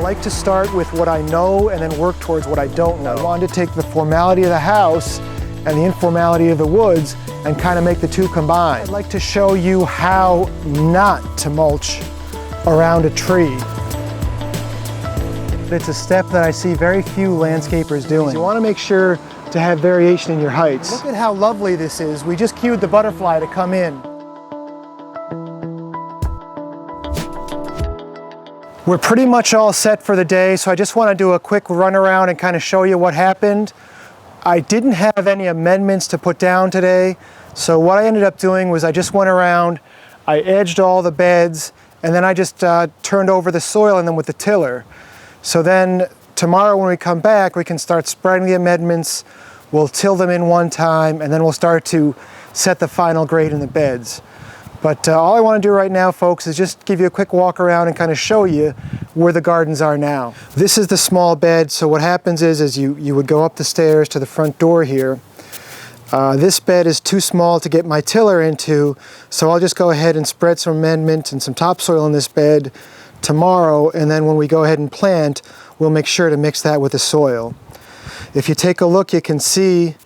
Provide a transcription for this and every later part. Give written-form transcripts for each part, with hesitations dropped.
like to start with what I know and then work towards what I don't know. I wanted to take the formality of the house and the informality of the woods and kind of make the two combine. I'd like to show you how not to mulch around a tree. It's a step that I see very few landscapers doing. You want to make sure to have variation in your heights. Look at how lovely this is. We just cued the butterfly to come in. We're pretty much all set for the day, so I just want to do a quick run around and kind of show you what happened. I didn't have any amendments to put down today, so what I ended up doing was I just went around, I edged all the beds, and then I just turned over the soil in them with the tiller. So then tomorrow when we come back, we can start spreading the amendments, we'll till them in one time, and then we'll start to set the final grade in the beds. But all I want to do right now, folks, is just give you a quick walk around and kind of show you where the gardens are now. This is the small bed, so what happens is you would go up the stairs to the front door here. This bed is too small to get my tiller into, so I'll just go ahead and spread some amendment and some topsoil in this bed tomorrow, and then when we go ahead and plant, we'll make sure to mix that with the soil. If you take a look, you can see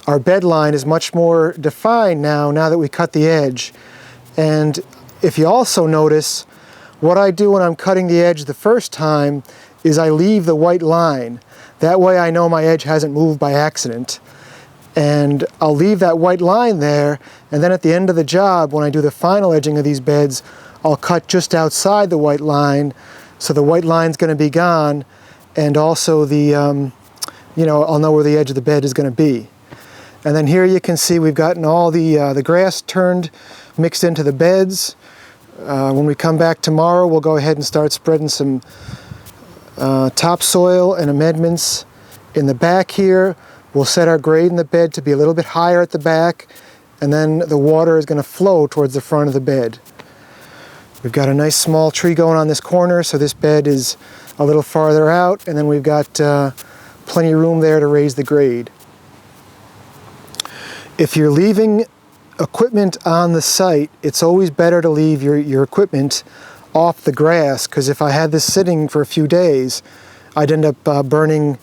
our bed line is much more defined now that we cut the edge. And if you also notice, what I do when I'm cutting the edge the first time is I leave the white line. That way I know my edge hasn't moved by accident. And I'll leave that white line there, and then at the end of the job, when I do the final edging of these beds, I'll cut just outside the white line, so the white line's going to be gone, and also the, I'll know where the edge of the bed is going to be. And then here you can see we've gotten all the grass mixed into the beds. When we come back tomorrow, we'll go ahead and start spreading some topsoil and amendments in the back here. We'll set our grade in the bed to be a little bit higher at the back, and then the water is going to flow towards the front of the bed. We've got a nice small tree going on this corner, so this bed is a little farther out, and then we've got plenty of room there to raise the grade. If you're leaving equipment on the site, it's always better to leave your equipment off the grass, because if I had this sitting for a few days, I'd end up burning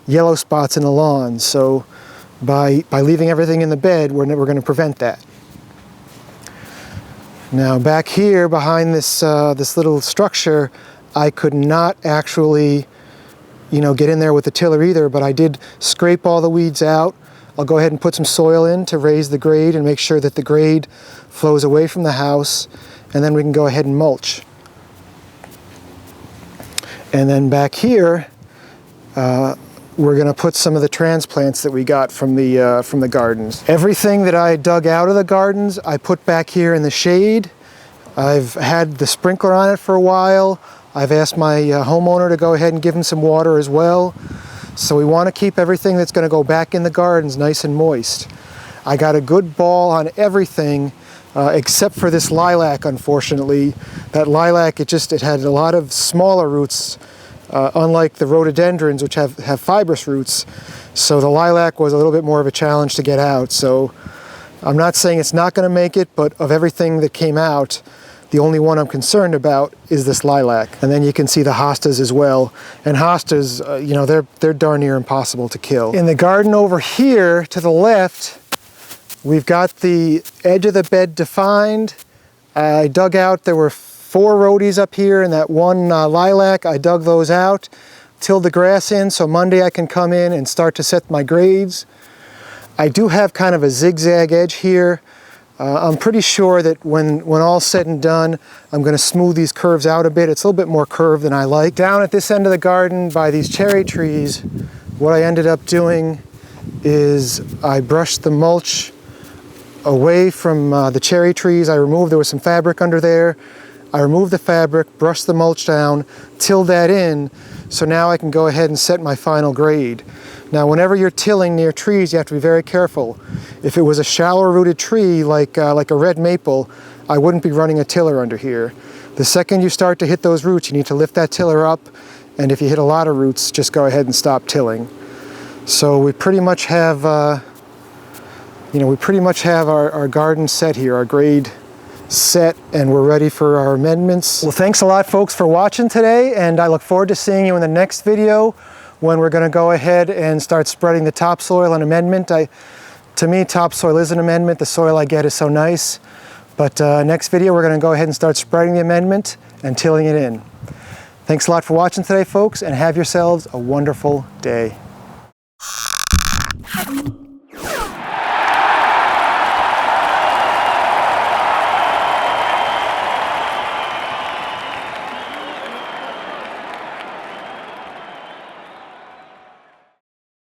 yellow spots in the lawn. So by leaving everything in the bed, we're going to prevent that. Now back here behind this little structure, I could not actually get in there with the tiller either, but I did scrape all the weeds out. I'll go ahead and put some soil in to raise the grade and make sure that the grade flows away from the house, and then we can go ahead and mulch. And then back here, we're going to put some of the transplants that we got from the gardens. Everything that I dug out of the gardens, I put back here in the shade. I've had the sprinkler on it for a while. I've asked my homeowner to go ahead and give him some water as well. So we want to keep everything that's going to go back in the gardens nice and moist. I got a good ball on everything except for this lilac, unfortunately. That lilac, it had a lot of smaller roots, unlike the rhododendrons, which have fibrous roots. So the lilac was a little bit more of a challenge to get out. So I'm not saying it's not going to make it, but of everything that came out, the only one I'm concerned about is this lilac. And then you can see the hostas as well. And hostas, they're darn near impossible to kill. In the garden over here to the left, we've got the edge of the bed defined. I dug out, there were 4 rhodies up here and that one lilac. I dug those out, tilled the grass in, so Monday I can come in and start to set my grades. I do have kind of a zigzag edge here. I'm pretty sure that when all's said and done, I'm going to smooth these curves out a bit. It's a little bit more curved than I like. Down at this end of the garden by these cherry trees, what I ended up doing is I brushed the mulch away from the cherry trees. There was some fabric under there. I removed the fabric, brushed the mulch down, tilled that in, so now I can go ahead and set my final grade. Now, whenever you're tilling near trees, you have to be very careful. If it was a shallow rooted tree like a red maple, I wouldn't be running a tiller under here. The second you start to hit those roots, you need to lift that tiller up, and if you hit a lot of roots, just go ahead and stop tilling. So we pretty much have, our garden set here, our grade set and we're ready for our amendments. Well, thanks a lot folks for watching today, and I look forward to seeing you in the next video when we're going to go ahead and start spreading the topsoil and amendment. To me, topsoil is an amendment. The soil I get is so nice. But next video, we're going to go ahead and start spreading the amendment and tilling it in. Thanks a lot for watching today, folks, and have yourselves a wonderful day.